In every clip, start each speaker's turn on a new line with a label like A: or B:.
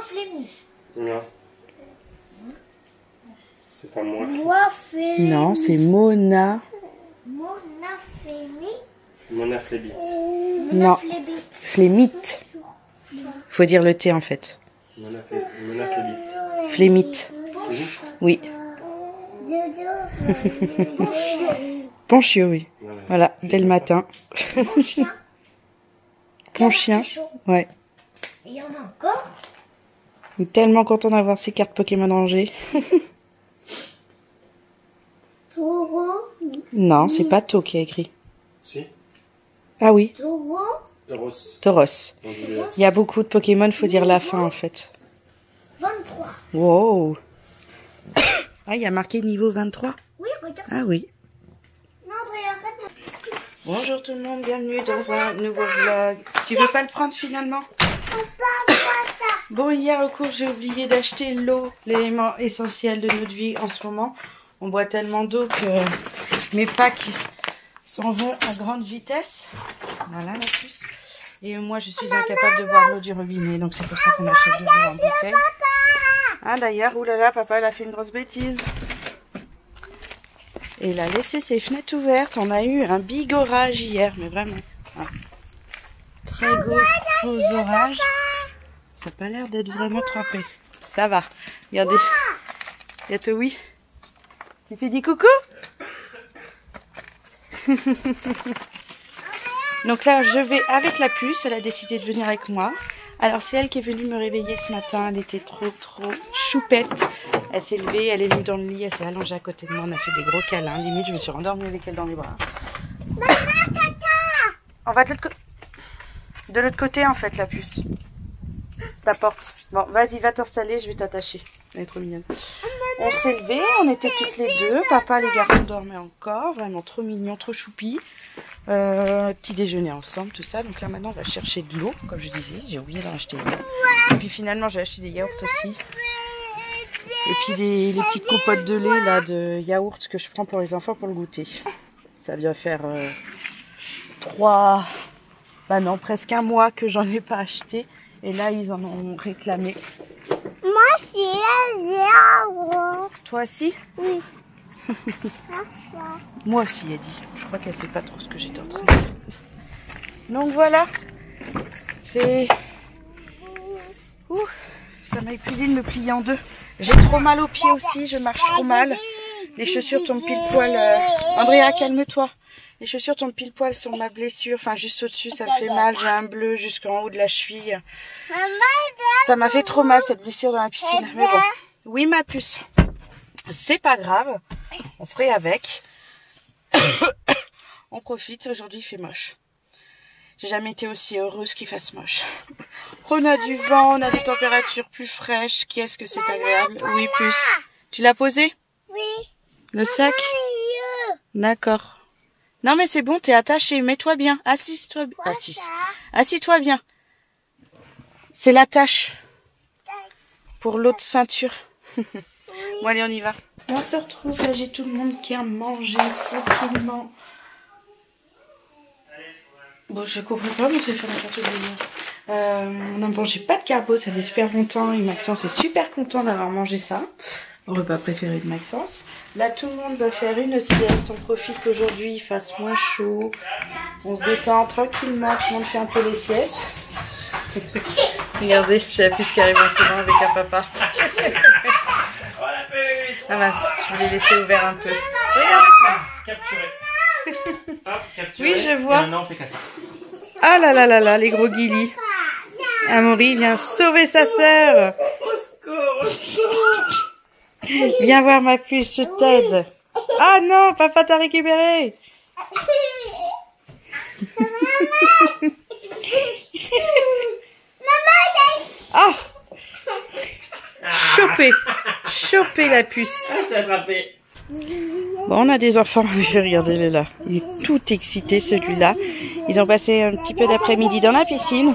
A: Flémy.
B: Non. C'est pas moi.
A: Moi Flémy.
C: Non, c'est Mona.
A: Mona Flémy.
B: Mona Flébite.
C: Non.
A: Flébite.
C: Flémite. Faut dire le T en fait.
B: Mona Flébite.
C: Flémite.
B: Flébite.
C: Oui. Ponchieux, oui. Voilà, dès le matin. Ponchien. Ouais.
A: Et il y en a encore.
C: Il est tellement content d'avoir ses cartes Pokémon rangées.
A: Taureau.
C: Non, c'est pas To qui a écrit.
B: Si.
C: Ah oui,
A: Taureau.
B: Tauros.
C: Tauros. Il y a beaucoup de Pokémon, faut dire la fin en fait.
A: 23.
C: Wow. Ah, il y a marqué niveau 23.
A: Oui, regarde.
C: Ah oui.
A: Non, André, arrête.
C: Bonjour tout le monde, bienvenue dans un nouveau vlog. Tu veux pas le prendre finalement? Bon, hier au cours, j'ai oublié d'acheter l'eau, l'élément essentiel de notre vie en ce moment. On boit tellement d'eau que mes packs s'en vont à grande vitesse. Voilà la puce. Et moi, je suis incapable de boire l'eau du robinet, donc c'est pour ça qu'on achète de l'eau en bouteille. Ah d'ailleurs, oulala, papa, il a fait une grosse bêtise. Et il a laissé ses fenêtres ouvertes. On a eu un big orage hier, mais vraiment. Ah. Très gros orage. Ça n'a pas l'air d'être vraiment trempé. Ça va. Regardez. Bientôt oui. Tu fais dis coucou? Donc là, je vais avec la puce. Elle a décidé de venir avec moi. Alors, c'est elle qui est venue me réveiller ce matin. Elle était trop choupette. Elle s'est levée, elle est venue dans le lit. Elle s'est allongée à côté de moi. On a fait des gros câlins. Limite, je me suis rendormie avec elle dans les bras. On va de l'autre côté, en fait, la puce. Ta porte. Bon, vas-y, va t'installer. Je vais t'attacher. Elle est trop mignonne. On s'est levés. On était toutes les deux. Papa, les garçons dormaient encore. Vraiment trop mignon, trop choupi. Petit déjeuner ensemble, tout ça. Donc là maintenant on va chercher de l'eau, comme je disais, j'ai oublié d'en acheter hier. Et puis finalement j'ai acheté des yaourts aussi. Et puis les petites compotes de lait là de yaourt que je prends pour les enfants pour le goûter. Ça vient faire presque un mois que j'en ai pas acheté. Et là ils en ont réclamé.
A: Moi aussi, les yaourts.
C: Toi aussi?
A: Oui.
C: Moi aussi, elle dit. Je crois qu'elle sait pas trop ce que j'étais en train de dire. Donc voilà. C'est... Ouh, ça m'a épuisé de me plier en deux. J'ai trop mal aux pieds aussi, je marche trop mal. Les chaussures tombent pile poil... Andrea, calme-toi. Les chaussures tombent pile poil sur ma blessure. Enfin, juste au-dessus, ça me fait mal. J'ai un bleu jusqu'en haut de la cheville. Ça m'a fait trop mal, cette blessure dans la piscine. Mais bon. Oui, ma puce. C'est pas grave. On ferait avec. On profite. Aujourd'hui, il fait moche. J'ai jamais été aussi heureuse qu'il fasse moche. On a du vent, on a des températures plus fraîches. Qu'est-ce que c'est agréable. Oui, puce. Tu l'as posé?
A: Oui.
C: Le sac? D'accord. Non, mais c'est bon, t'es attaché. Mets-toi bien. Assis-toi bien. Assis-toi bien. C'est l'attache. Pour l'autre ceinture. Bon, allez, on y va. On se retrouve, là, j'ai tout le monde qui a mangé tranquillement. Bon, je comprends pas, mais c'est fait n'importe quoi. On a mangé pas de carbo, ça fait super longtemps. Et Maxence est super content d'avoir mangé ça. Mon repas préféré de Maxence. Là, tout le monde va faire une sieste. On profite qu'aujourd'hui il fasse moins chaud. On se détend tranquillement. Tout le monde fait un peu les siestes. Regardez, j'ai la puce qui arrive en courant avec un papa. Ah mince, je l'ai laissé ouvert un peu. Regardez ça.
B: Capturé. Hop, capturé.
C: Oui, je vois.
B: Et maintenant, on fait casser.
C: Ah là là là là, les gros guilis. Amaury vient sauver sa sœur. Viens voir ma puce, je t'aide. Ah non, papa t'a récupéré. Ah, chopé la puce.
B: Je t'ai attrapé.
C: Bon, on a des enfants, regardez-le là. Il est tout excité celui-là. Ils ont passé un petit peu d'après-midi dans la piscine.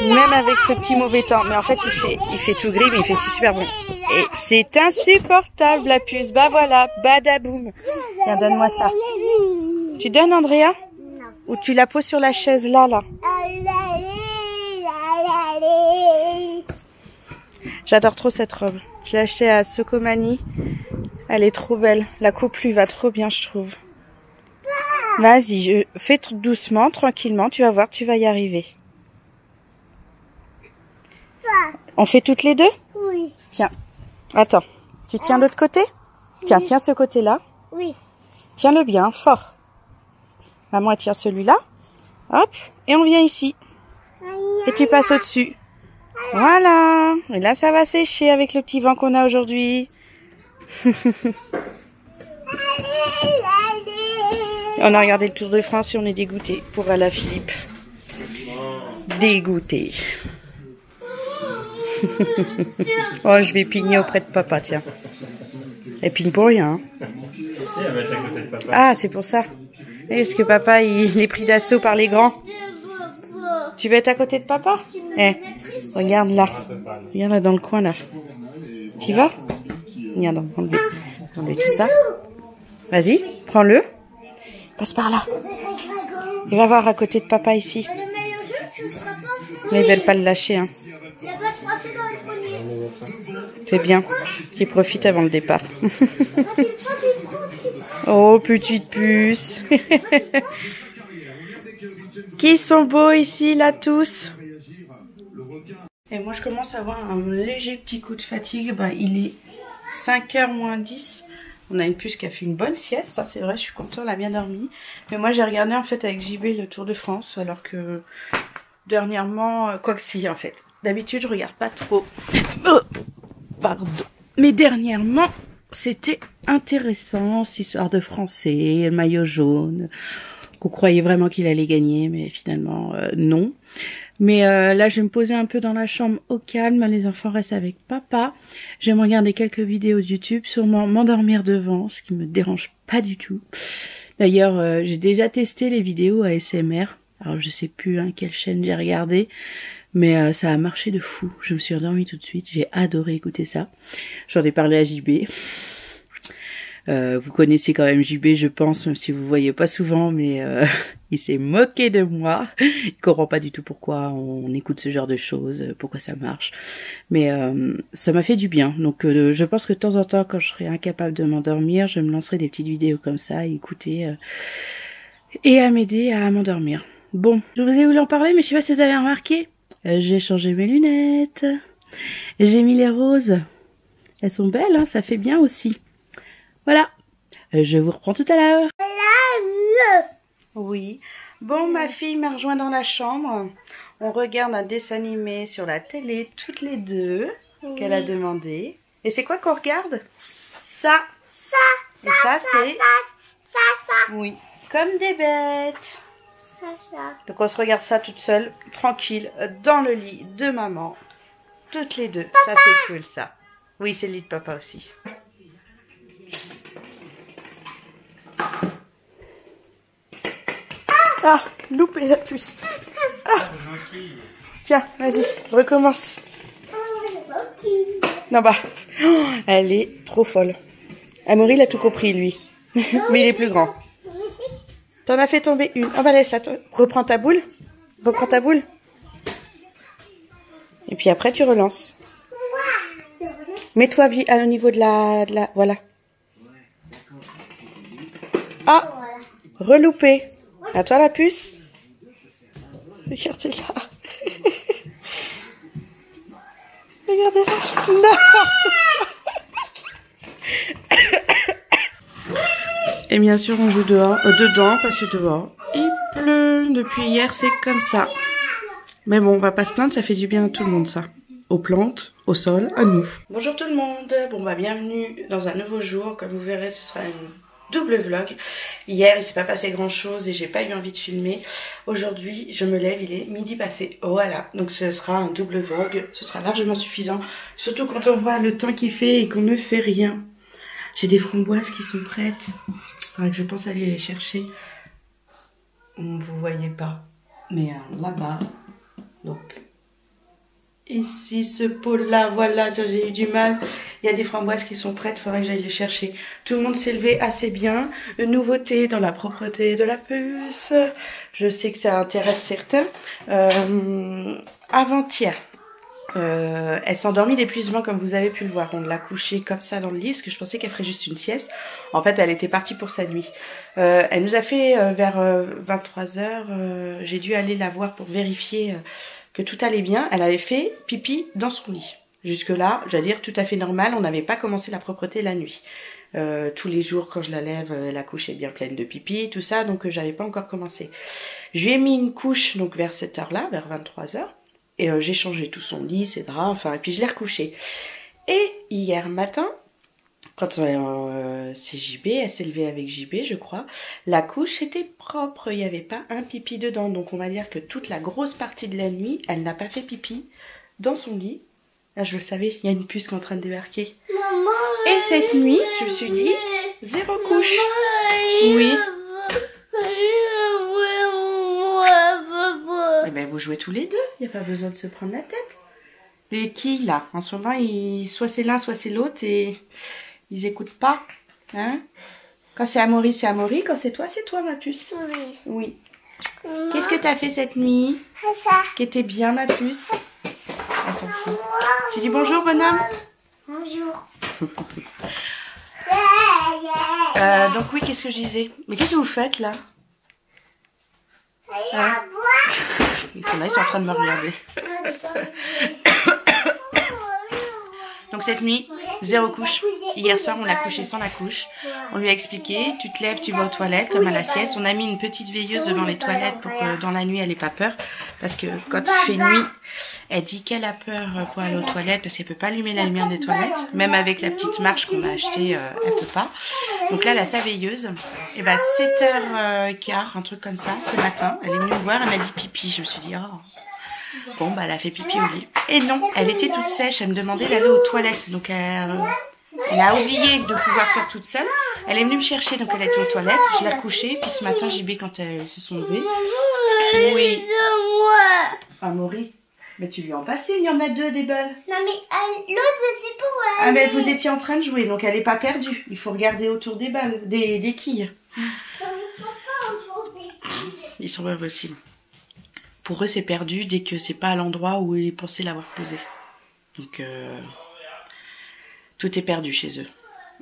C: Même avec ce petit mauvais temps. Mais en fait, il fait tout gris, mais il fait super bon. Et c'est insupportable la puce. Bah voilà, badaboum. Tiens, donne-moi ça. Tu donnes, Andrea? Ou tu la poses sur la chaise là, là? J'adore trop cette robe. Je l'ai achetée à Socomani. Elle est trop belle. La coupe lui va trop bien, je trouve. Vas-y, fais doucement, tranquillement. Tu vas voir, tu vas y arriver. On fait toutes les deux?
A: Oui.
C: Tiens, attends. Tu tiens l'autre côté? Tiens, tiens ce côté-là.
A: Oui.
C: Tiens-le bien, fort. Maman, elle tient celui-là. Hop, et on vient ici. Et tu passes au-dessus. Voilà. Et là, ça va sécher avec le petit vent qu'on a aujourd'hui. On a regardé le Tour de France et on est dégoûté pour Ala Philippe. Dégoûté. Oh, je vais pigner auprès de papa, tiens. Elle pigne pour rien. Hein. Ah, c'est pour ça. Et parce que papa, il est pris d'assaut par les grands. Tu veux être à côté de papa? Eh, regarde là. Regarde là dans le coin là. Tu vas? Regarde, enlevez tout ça. Vas-y, prends-le. Passe par là. Il va voir à côté de papa ici. Mais ils veulent pas le lâcher. Hein. C'est bien. Qu'il profite avant le départ. Oh, petite puce. Qui sont beaux ici, là, tous. Et moi, je commence à avoir un léger petit coup de fatigue. Bah, il est 5h moins 10. On a une puce qui a fait une bonne sieste. Ça, c'est vrai, je suis contente, elle a bien dormi. Mais moi, j'ai regardé, en fait, avec JB, le Tour de France. Alors que, dernièrement, quoi que si, en fait. D'habitude, je regarde pas trop. Oh, pardon. Mais dernièrement, c'était intéressant, cette histoire de français, le maillot jaune. Qu'on croyait vraiment qu'il allait gagner, mais finalement, non. Mais là, je vais me poser un peu dans la chambre au calme. Les enfants restent avec papa. Je vais me regarder quelques vidéos de YouTube, sûrement m'endormir devant, ce qui me dérange pas du tout. D'ailleurs, j'ai déjà testé les vidéos ASMR. Alors, je sais plus quelle chaîne j'ai regardé, mais ça a marché de fou. Je me suis endormie tout de suite. J'ai adoré écouter ça. J'en ai parlé à JB. Vous connaissez quand même JB, je pense, même si vous voyez pas souvent, mais il s'est moqué de moi. Il comprend pas du tout pourquoi on écoute ce genre de choses, pourquoi ça marche. Mais ça m'a fait du bien. Donc je pense que de temps en temps, quand je serai incapable de m'endormir, je me lancerai des petites vidéos comme ça, à écouter et à m'aider à m'endormir. Bon, je vous ai voulu en parler, mais je sais pas si vous avez remarqué. J'ai changé mes lunettes. J'ai mis les roses. Elles sont belles, hein, ça fait bien aussi. Voilà, je vous reprends tout à l'heure. Oui. Bon, ma fille m'a rejoint dans la chambre. On regarde un dessin animé sur la télé, toutes les deux, qu'elle a demandé. Et c'est quoi qu'on regarde? Ça. Et ça, c'est...
A: Ça.
C: Oui, comme des bêtes.
A: Ça.
C: Donc on se regarde ça toute seule, tranquille, dans le lit de maman. Toutes les deux. Papa. Ça, c'est cool, ça. Oui, c'est le lit de papa aussi. Ah, loupé la puce. Ah. Tiens, vas-y, recommence. Non bah, elle est trop folle. Amaury, il a tout compris, lui. Mais il est plus grand. T'en as fait tomber une. Oh bah laisse, reprends ta boule. Reprends ta boule. Et puis après, tu relances. Mets-toi au niveau de la... Voilà. Ah, reloupé. À toi la puce. Regardez là. Regardez là. Non. Et bien sûr, on joue dehors, dedans, parce que dehors, il pleut. Depuis hier, c'est comme ça. Mais bon, on va pas se plaindre, ça fait du bien à tout le monde, ça. Aux plantes, au sol, à nous. Bonjour tout le monde. Bon, bah, bienvenue dans un nouveau jour. Comme vous verrez, ce sera une double vlog. Hier, il s'est pas passé grand chose et j'ai pas eu envie de filmer. Aujourd'hui, je me lève, il est midi passé. Voilà, donc ce sera un double vlog. Ce sera largement suffisant. Surtout quand on voit le temps qu'il fait et qu'on ne fait rien. J'ai des framboises qui sont prêtes. Alors que je pense aller les chercher. Vous voyez pas. Mais là-bas. Donc, ici, ce pot-là, voilà, j'ai eu du mal. Il y a des framboises qui sont prêtes, il faudrait que j'aille les chercher. Tout le monde s'est levé assez bien. Une nouveauté dans la propreté de la puce. Je sais que ça intéresse certains. Avant-hier, Elle s'est endormie d'épuisement comme vous avez pu le voir. On l'a couchée comme ça dans le lit parce que je pensais qu'elle ferait juste une sieste. En fait, elle était partie pour sa nuit. Elle nous a fait vers 23h. J'ai dû aller la voir pour vérifier que tout allait bien. Elle avait fait pipi dans son lit. Jusque-là, j'allais dire tout à fait normal. On n'avait pas commencé la propreté la nuit. Tous les jours quand je la lève, la couche est bien pleine de pipi, tout ça, donc j'avais pas encore commencé. Je lui ai mis une couche donc vers cette heure-là, vers 23h, et j'ai changé tout son lit, ses draps, enfin, et puis je l'ai recouché. Et hier matin, quand c'est JB, elle s'est levée avec JB, je crois, la couche était propre, il n'y avait pas un pipi dedans, donc on va dire que toute la grosse partie de la nuit, elle n'a pas fait pipi dans son lit. Ah, je le savais, il y a une puce qui est en train de débarquer.
A: Maman,
C: et cette nuit, je me suis dit, 0 couche. Oui. Eh ben, vous jouez tous les deux, il n'y a pas besoin de se prendre la tête. Les qui, là, en ce moment, soit c'est l'un, soit c'est l'autre, et ils écoutent pas. Hein? Quand c'est Amaury, quand c'est toi, ma puce.
A: Oui.
C: Oui. Qu'est-ce que t'as fait cette nuit?
A: Ça.
C: Qui était bien, ma puce? Elle s'en fout. Tu dis bonjour, bonhomme?
A: Bonjour.
C: Donc oui, qu'est-ce que je disais? Mais qu'est-ce que vous faites là? Hein? Ils sont là, ils sont en train de me regarder. Donc cette nuit, 0 couche. Hier soir, on l'a couché sans la couche. On lui a expliqué, tu te lèves, tu vas aux toilettes comme à la sieste. On a mis une petite veilleuse devant les toilettes pour que dans la nuit, elle ait pas peur. Parce que quand il fait nuit, elle dit qu'elle a peur pour aller aux toilettes parce qu'elle peut pas allumer la lumière des toilettes. Même avec la petite marche qu'on a achetée, elle peut pas. Donc là, elle a sa veilleuse. Et ben 7h15, un truc comme ça, ce matin, elle est venue me voir, elle m'a dit pipi. Je me suis dit, oh. Bon, bah elle a fait pipi au lit. Et non, elle était toute sèche, elle me demandait d'aller aux toilettes. Donc elle a oublié de pouvoir faire toute seule. Elle est venue me chercher, donc elle était aux toilettes. Je l'ai couchée, puis ce matin, JB, quand elles se sont levées. Oui. Amaury, mais tu lui en passes une, il y en a 2 des balles.
A: Non mais l'autre c'est pour elle.
C: Ah mais vous étiez en train de jouer, donc elle n'est pas perdue. Il faut regarder autour des balles, des quilles. Ils sont pas possibles. Pour eux, c'est perdu dès que c'est pas à l'endroit où ils pensaient l'avoir posé. Donc, tout est perdu chez eux.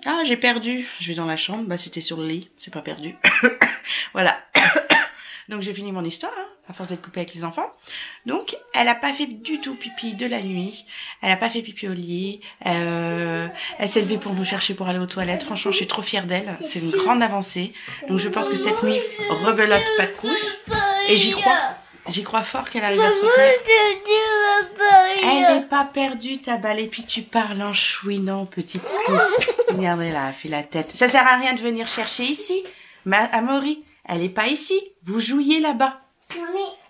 C: Ah, j'ai perdu. Je vais dans la chambre. Bah, c'était sur le lit. C'est pas perdu. Voilà. Donc, j'ai fini mon histoire, hein, à force d'être coupée avec les enfants. Donc, elle a pas fait du tout pipi de la nuit. Elle a pas fait pipi au lit. Elle s'est levée pour nous chercher pour aller aux toilettes. Franchement, je suis trop fière d'elle. C'est une grande avancée. Donc, je pense que cette nuit, rebelote, pas de couche. Et j'y crois. J'y crois fort qu'elle arrive à se retenir. Elle n'est pas perdue, ta balle. Et puis tu parles en chouinant, petite pluie. Regardez là, elle fait la tête. Ça sert à rien de venir chercher ici. Mais Amaury, elle n'est pas ici. Vous jouiez là-bas.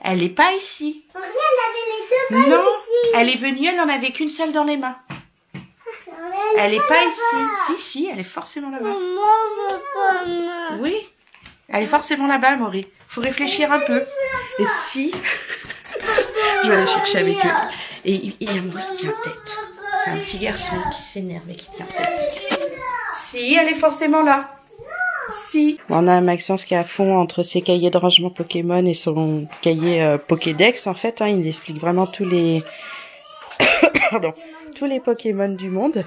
C: Elle n'est pas ici.
A: Regarde, elle avait les 2 balles
C: non,
A: ici.
C: elle est venue, elle en avait qu'une seule dans les mains. Elle n'est pas ici. Si, elle est forcément là-bas. Oui, elle est forcément là-bas, Amaury. Faut réfléchir un peu. Et si... Je vais aller chercher avec eux. Et Amaury qui tient tête. C'est un petit garçon qui s'énerve et qui tient tête. Si, elle est forcément là. Si. On a Maxence qui est à fond entre ses cahiers de rangement Pokémon et son cahier Pokédex. En fait, hein, il explique vraiment tous les... Pardon. Tous les Pokémon du monde.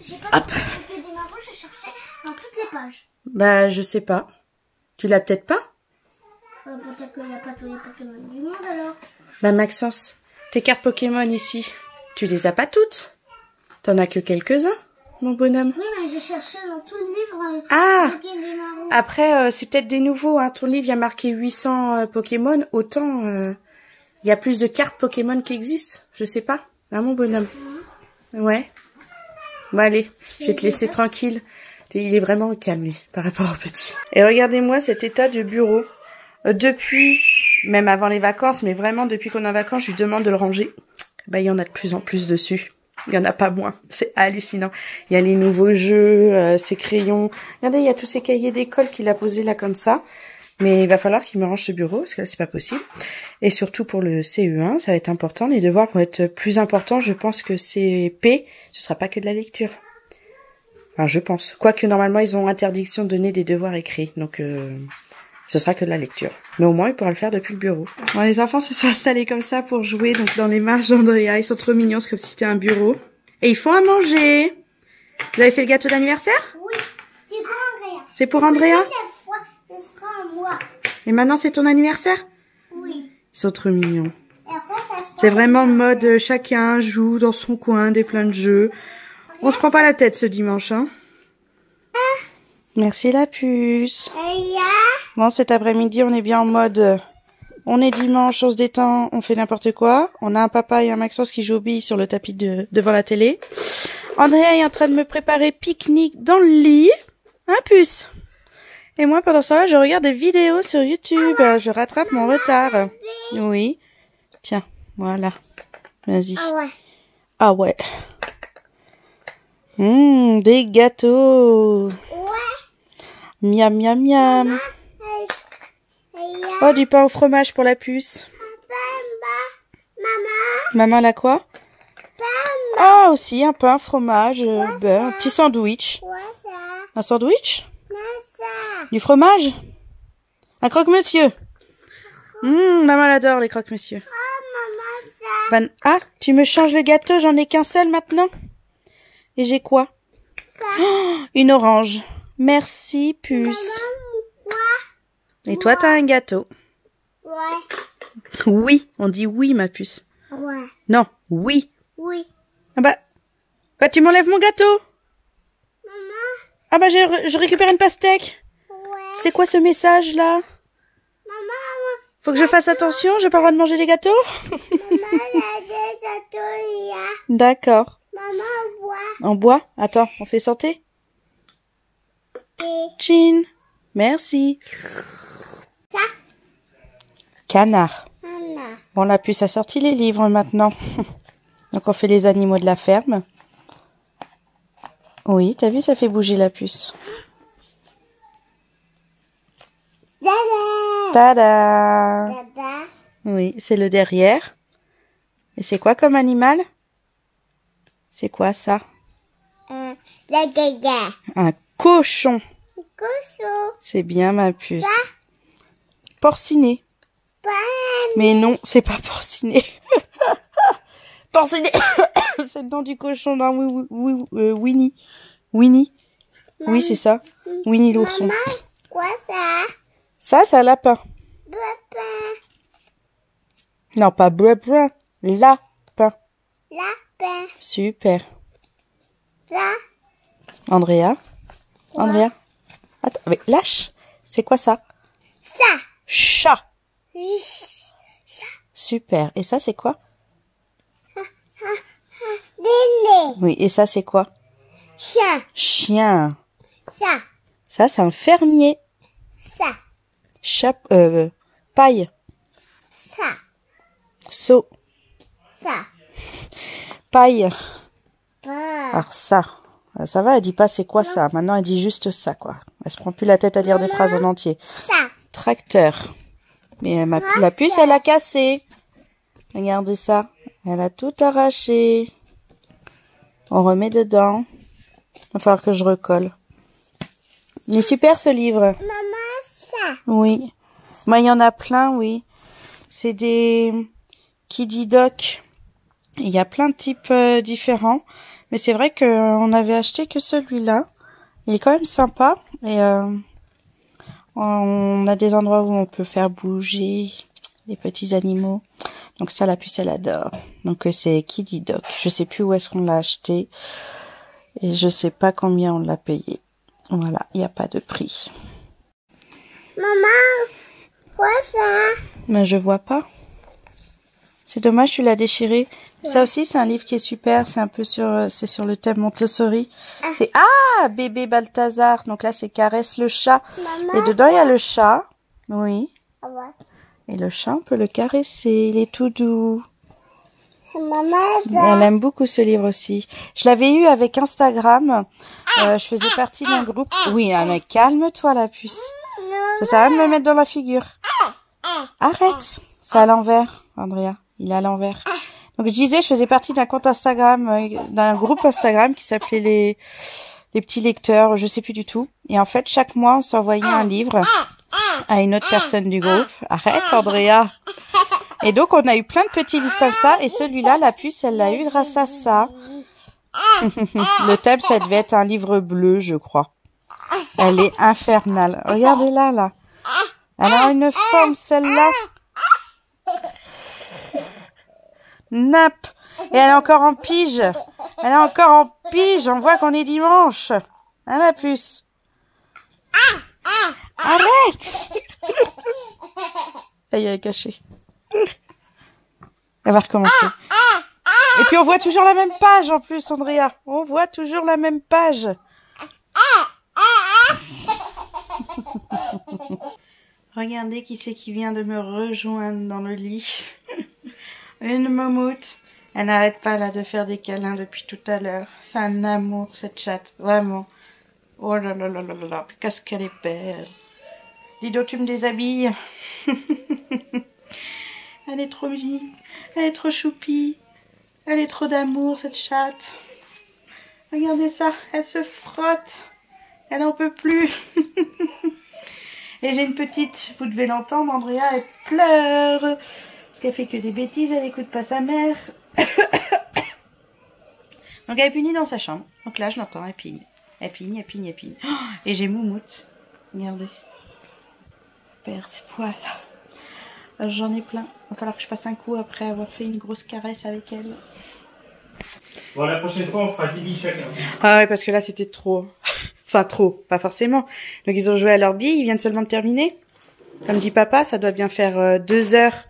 A: J'ai pas que des marrons, je cherchais dans toutes les pages.
C: Bah, je sais pas. Tu l'as peut-être pas?
A: Peut-être qu'il n'y a pas tous les Pokémon du monde alors.
C: Bah Maxence, tes cartes Pokémon ici, tu les as pas toutes? T'en as que quelques-uns, mon bonhomme?
A: Oui, mais j'ai cherché dans tout le livre.
C: Ah!
A: Des marrons.
C: Après, c'est peut-être des nouveaux, hein. Ton livre, il y a marqué 800 Pokémon. Autant, il y a plus de cartes Pokémon qui existent. Je sais pas. Hein, mon bonhomme? Ouais. Bon, allez, je vais te laisser tranquille. Il est vraiment calme, lui, par rapport au petit. Et regardez-moi cet état de bureau. Depuis, même avant les vacances, mais vraiment depuis qu'on est en vacances, je lui demande de le ranger. Bah, il y en a de plus en plus dessus. Il y en a pas moins. C'est hallucinant. Il y a les nouveaux jeux, ses crayons. Regardez, il y a tous ces cahiers d'école qu'il a posés là comme ça. Mais il va falloir qu'il me range ce bureau, parce que là, c'est pas possible. Et surtout pour le CE1, ça va être important. Les devoirs vont être plus importants. Je pense que CP, ce sera pas que de la lecture. Enfin, je pense. Quoique, normalement, ils ont interdiction de donner des devoirs écrits. Donc, Ce sera que de la lecture. Mais au moins, il pourra le faire depuis le bureau. Bon, les enfants se sont installés comme ça pour jouer, donc dans les marches d'Andrea. Ils sont trop mignons, c'est comme si c'était un bureau. Et ils font à manger. Vous avez fait le gâteau d'anniversaire?
A: Oui, c'est pour Andrea.
C: C'est pour Andrea?
A: Cette fois, ce sera à moi.
C: Et maintenant, c'est ton anniversaire?
A: Oui.
C: Ils sont trop mignons.
A: Et après, ça sera...
C: C'est vraiment mode chacun joue dans son coin, des plein de jeux. On se prend pas la tête ce dimanche, hein. Merci la puce.
A: Et là,
C: Bon, cet après-midi, on est bien en mode... on est dimanche, on se détend, on fait n'importe quoi. On a un papa et un Maxence qui jouent aux billes sur le tapis devant la télé. Andrea est en train de me préparer pique-nique dans le lit. Hein, puce? Et moi, pendant ce temps-là, je regarde des vidéos sur YouTube. Je rattrape mon retard. Oui. Tiens, voilà. Vas-y.
A: ah ouais.
C: Ah ouais. Des gâteaux.
A: Ouais.
C: Miam, miam, miam.
A: Et là,
C: Oh, du pain au fromage pour la puce.
A: maman,
C: Maman, elle a quoi? Ah, aussi, un pain, fromage, beurre, un petit sandwich.
A: quoi ça?
C: Un sandwich?
A: Non, ça.
C: Du fromage? Un croque-monsieur? Maman, elle adore les croque-monsieur.
A: Oh, maman, ça.
C: Ah, tu me changes le gâteau, j'en ai qu'un seul maintenant. Et j'ai quoi?
A: Ça.
C: Oh, une orange. Merci, puce.
A: Quoi?
C: Et toi, t'as un gâteau.
A: Ouais.
C: Oui, on dit oui, ma puce.
A: Ouais.
C: Non, oui.
A: Oui.
C: Ah bah tu m'enlèves mon gâteau.
A: Maman.
C: Ah bah je récupère une pastèque.
A: Ouais.
C: C'est quoi ce message là?
A: Maman,
C: Faut que je fasse attention, j'ai pas le droit de manger les gâteaux.
A: maman, il y a des gâteaux là.
C: D'accord.
A: Maman, bois.
C: En bois? Attends, on fait santé?
A: Et
C: Chin. Merci.
A: ça.
C: Canard.
A: Maman.
C: Bon, la puce a sorti les livres maintenant. Donc on fait les animaux de la ferme. Oui, t'as vu, ça fait bouger la puce.
A: Dada.
C: Tada!
A: Dada.
C: Oui, c'est le derrière. Et c'est quoi comme animal? C'est quoi ça?
A: La gaga.
C: Un cochon.
A: Le cochon.
C: C'est bien ma puce. Porciné.
A: Pas
C: Mais non, c'est pas porciné. Porciné, c'est le nom du cochon dans Winnie. Winnie. Oui, c'est ça. Winnie l'ourson.
A: maman. Quoi ça?
C: Ça, c'est un lapin.
A: Papa.
C: Non, pas brun. Lapin.
A: Lapin.
C: Super.
A: Ça.
C: Andrea. Andrea. Attends, mais lâche. C'est quoi ça?
A: Ça.
C: Chat.
A: Ça.
C: Super. Et ça, c'est quoi?
A: Délé.
C: Oui, et ça, c'est quoi?
A: Chien.
C: Chien.
A: Ça.
C: Ça, c'est un fermier.
A: Ça.
C: Paille.
A: Ça.
C: Seau.
A: Ça.
C: Paille.
A: Pas.
C: Alors ça va, elle dit pas c'est quoi ça. Maintenant, elle dit juste ça, quoi. Elle se prend plus la tête à dire des phrases en entier.
A: Ça.
C: Tracteur. Mais la puce, elle a cassé. Regardez ça. Elle a tout arraché. On remet dedans. Il va falloir que je recolle. Il est super, ce livre.
A: Maman, ça.
C: Oui. Moi, il y en a plein, oui. C'est des Kiddy Doc. Il y a plein de types différents. Mais c'est vrai qu'on avait acheté que celui-là. Il est quand même sympa. Et on a des endroits où on peut faire bouger les petits animaux. Donc ça, la puce, elle adore. Donc c'est Kiddy Doc. Je sais plus où est-ce qu'on l'a acheté. Et je sais pas combien on l'a payé. Voilà, il n'y a pas de prix.
A: Maman, quoi ça?
C: Mais je vois pas. C'est dommage, tu l'as déchiré. Ouais. Ça aussi, c'est un livre qui est super. C'est un peu c'est sur le thème Montessori. C'est bébé Balthazar. Donc là, c'est Caresse le chat.
A: Maman,
C: et dedans, il y a le chat. Oui.
A: Ah ouais.
C: Et le chat, on peut le caresser. Il est tout doux.
A: Maman, ça.
C: Elle aime beaucoup ce livre aussi. Je l'avais eu avec Instagram. Je faisais partie d'un groupe. Oui, mais calme-toi, la puce. Ça sert à rien de me mettre dans la figure. Arrête. C'est à l'envers, Andrea. Il est à l'envers. Donc je disais, je faisais partie d'un compte Instagram, d'un groupe Instagram qui s'appelait les petits lecteurs, je sais plus du tout. Et en fait, chaque mois, on s'envoyait un livre. à une autre personne du groupe. Arrête, Andrea. Et donc, on a eu plein de petits livres comme ça. Et celui-là, la puce, elle l'a eu grâce à ça. Le thème, ça devait être un livre bleu, je crois. Elle est infernale. Regardez-la, là. Elle a une forme, celle-là. Nappe. Et elle est encore en pige. Elle est encore en pige. On voit qu'on est dimanche. Hein, la puce? Arrête! Elle est cachée. Elle va recommencer. Et puis on voit toujours la même page en plus, Andrea. On voit toujours la même page. Regardez qui c'est qui vient de me rejoindre dans le lit. Une moumoute. Elle n'arrête pas là de faire des câlins depuis tout à l'heure. C'est un amour cette chatte, vraiment. Oh là là là là là là, qu'est-ce qu'elle est belle. Dido, tu me déshabilles. Elle est trop mignonne. Elle est trop choupie. Elle est trop d'amour cette chatte. Regardez ça, elle se frotte. Elle en peut plus. Et j'ai une petite, vous devez l'entendre, Andrea, elle pleure. Parce qu'elle fait que des bêtises, elle écoute pas sa mère. Donc elle est punie dans sa chambre. Donc là je l'entends, elle pigne. Elle pigne, elle pigne, elle pigne. Oh, et j'ai moumoute. Regardez. Perd ses poils. J'en ai plein. Il va falloir que je fasse un coup après avoir fait une grosse caresse avec elle.
B: Bon, la prochaine fois, on fera 10 billes chacun.
C: Ah ouais, parce que là c'était trop. Enfin trop, pas forcément. Donc ils ont joué à leur bille, ils viennent seulement de terminer. Comme dit papa, ça doit bien faire 2 heures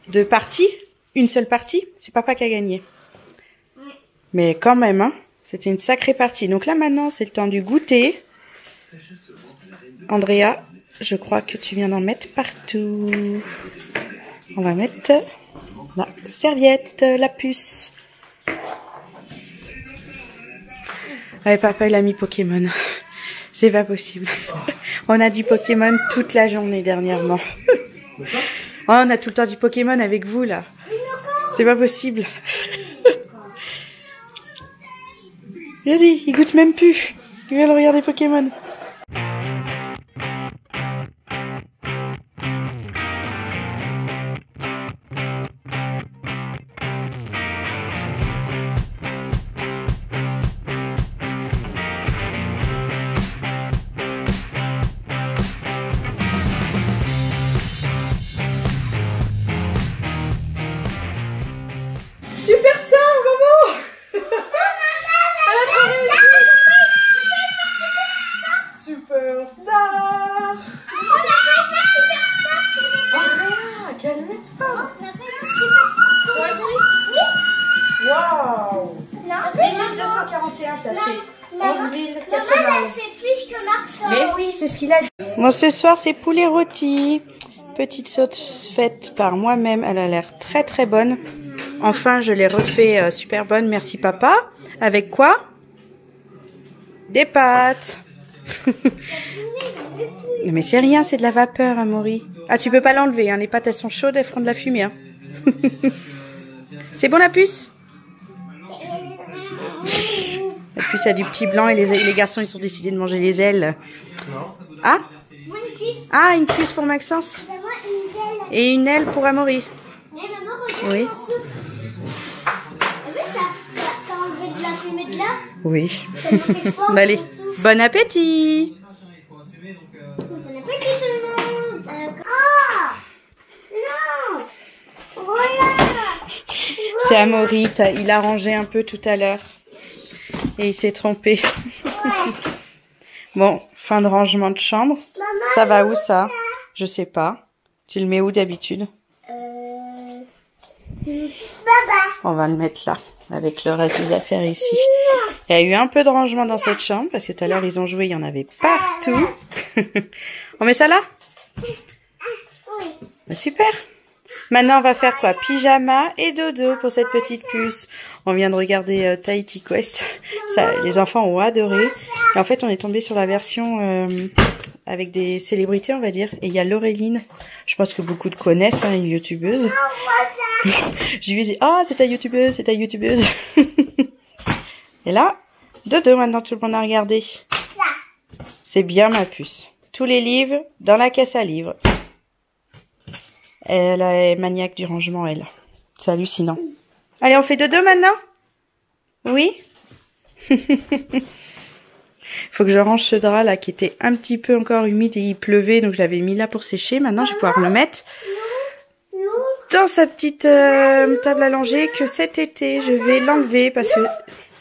C: de partie. Une seule partie. C'est papa qui a gagné. Mais quand même, hein, c'était une sacrée partie. Donc là maintenant, c'est le temps du goûter. Andrea, je crois que tu viens d'en mettre partout. On va mettre la serviette, la puce. Ouais, papa, il a mis Pokémon. C'est pas possible. On a du Pokémon toute la journée dernièrement. Oh, on a tout le temps du Pokémon avec vous, là. C'est pas possible. Regardez, il goûte même plus. Il vient de regarder Pokémon. Super star, maman! Elle a trop réussi! Super star!
A: On a fait super star!
C: Andrea, calme-toi!
A: On a fait super star!
C: Toi aussi? Waouh!
A: Non,
C: 10 241, ça fait 11 091.
A: Maman, elle fait plus que Marc.
C: Mais oui, c'est ce qu'il a dit. Bon, ce soir, c'est poulet rôti. Petite sauce faite par moi-même. Elle a l'air très très bonne. Enfin, je l'ai refait super bonne. Merci papa. Avec quoi? Des pâtes. Mais c'est rien, c'est de la vapeur, Amaury. Ah, tu peux pas l'enlever, hein. Les pâtes, elles sont chaudes, elles feront de la fumée. Hein. C'est bon la puce? La puce a du petit blanc et les garçons, ils ont décidé de manger les ailes. Ah? Ah, une cuisse pour Maxence. Et une aile pour Amaury. Oui.
A: Ça a enlevé de la fumée de là.
C: Oui.
A: Fort,
C: Bah, allez, bon appétit.
A: Bon appétit tout le monde. Ah non. Voilà.
C: C'est Amaury, il a rangé un peu tout à l'heure. Et il s'est trompé.
A: Ouais.
C: Bon, fin de rangement de chambre.
A: Maman,
C: Ça va où ça? Je sais pas. Tu le mets où d'habitude?
A: Baba.
C: On va le mettre là, avec le reste des affaires ici. Il y a eu un peu de rangement dans cette chambre, parce que tout à l'heure ils ont joué, il y en avait partout. On met ça là?
A: Oui.
C: Bah, super. Maintenant on va faire quoi? Pyjama et dodo pour cette petite puce. On vient de regarder Tahiti Quest. Ça, les enfants ont adoré. Et en fait on est tombé sur la version avec des célébrités on va dire. Et il y a Laureline. Je pense que beaucoup de connaissent, hein, une youtubeuse. Je lui ai dit, ah, c'est ta youtubeuse, c'est ta youtubeuse. Et là, dodo, maintenant tout le monde a regardé. C'est bien ma puce. tous les livres dans la caisse à livres. Elle est maniaque du rangement, elle. C'est hallucinant. Allez, on fait dodo maintenant? Oui? Faut que je range ce drap là qui était un petit peu encore humide et il pleuvait, donc je l'avais mis là pour sécher. Maintenant, je vais pouvoir le mettre dans sa petite table à langer que cet été, je vais l'enlever parce que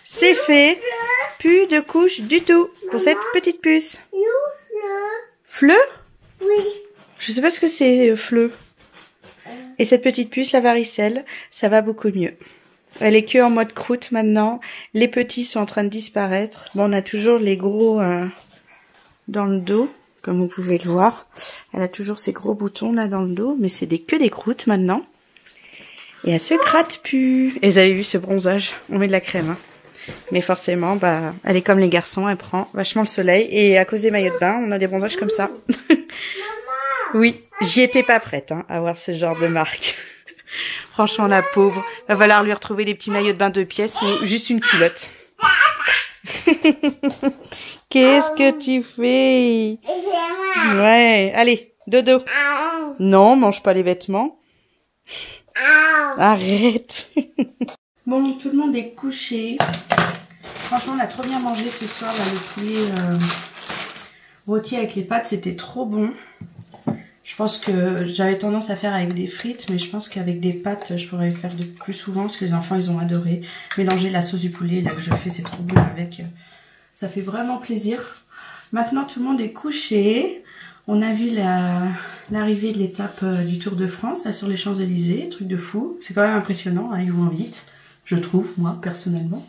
C: c'est fait. Plus de couches du tout pour cette petite puce. Fleu?
A: Oui.
C: Je sais pas ce que c'est, fleu. Et cette petite puce, la varicelle, ça va beaucoup mieux. Elle est que en mode croûte maintenant. Les petits sont en train de disparaître. Bon, on a toujours les gros dans le dos, comme vous pouvez le voir. Elle a toujours ces gros boutons là dans le dos, mais c'est que des croûtes maintenant. Et elle se gratte plus. Et vous avez vu ce bronzage? On met de la crème, hein. Mais forcément, bah, elle est comme les garçons, elle prend vachement le soleil. Et à cause des maillots de bain, on a des bronzages comme ça. Oui, j'y étais pas prête hein, à voir ce genre de marque. Franchement, la pauvre. Va falloir lui retrouver des petits maillots de bain 2 pièces ou juste une culotte. Qu'est-ce que tu fais? Ouais, allez, dodo. Non, mange pas les vêtements. Arrête. Bon, tout le monde est couché. Franchement, on a trop bien mangé ce soir. Là, le poulet rôti avec les pâtes, c'était trop bon. Je pense que j'avais tendance à faire avec des frites, mais je pense qu'avec des pâtes, je pourrais le faire de plus souvent parce que les enfants, ils ont adoré. Mélanger la sauce du poulet, là, que je fais, c'est trop bon avec. Ça fait vraiment plaisir. Maintenant, tout le monde est couché. On a vu l'arrivée de l'étape du Tour de France, là, sur les Champs-Élysées. Truc de fou. C'est quand même impressionnant, hein, ils vont vite. Je trouve, moi, personnellement.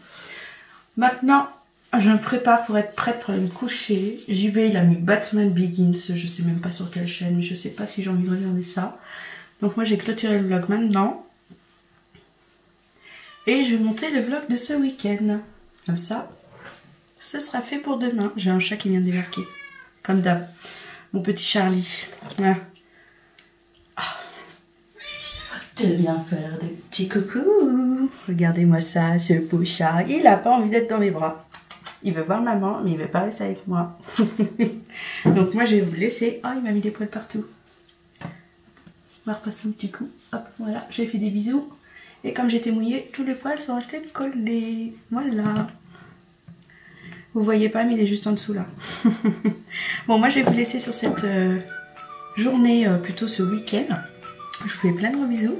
C: Maintenant, je me prépare pour être prête pour aller me coucher. JB, il a mis Batman Begins. Je sais même pas sur quelle chaîne, mais je sais pas si j'ai envie de regarder ça. Donc moi, j'ai clôturé le vlog maintenant. Et je vais monter le vlog de ce week-end. Comme ça, ce sera fait pour demain. J'ai un chat qui vient de débarquer. Comme d'hab. Mon petit Charlie. Ah. De bien faire des petits coucous. Regardez-moi ça, ce beau chat. Il a pas envie d'être dans mes bras. Il veut voir maman, mais il veut pas rester avec moi. Donc moi, je vais vous laisser. Oh, il m'a mis des poils partout. On va repasser un petit coup. Hop, voilà. J'ai fait des bisous. Et comme j'étais mouillée, tous les poils sont restés collés. Voilà. Vous voyez pas, mais il est juste en dessous là. Bon, moi, je vais vous laisser sur cette journée, plutôt ce week-end. Je vous fais plein de gros bisous.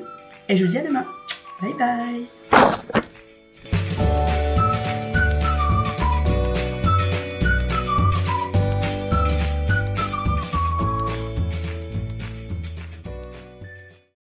C: Et je vous dis à demain. Bye bye.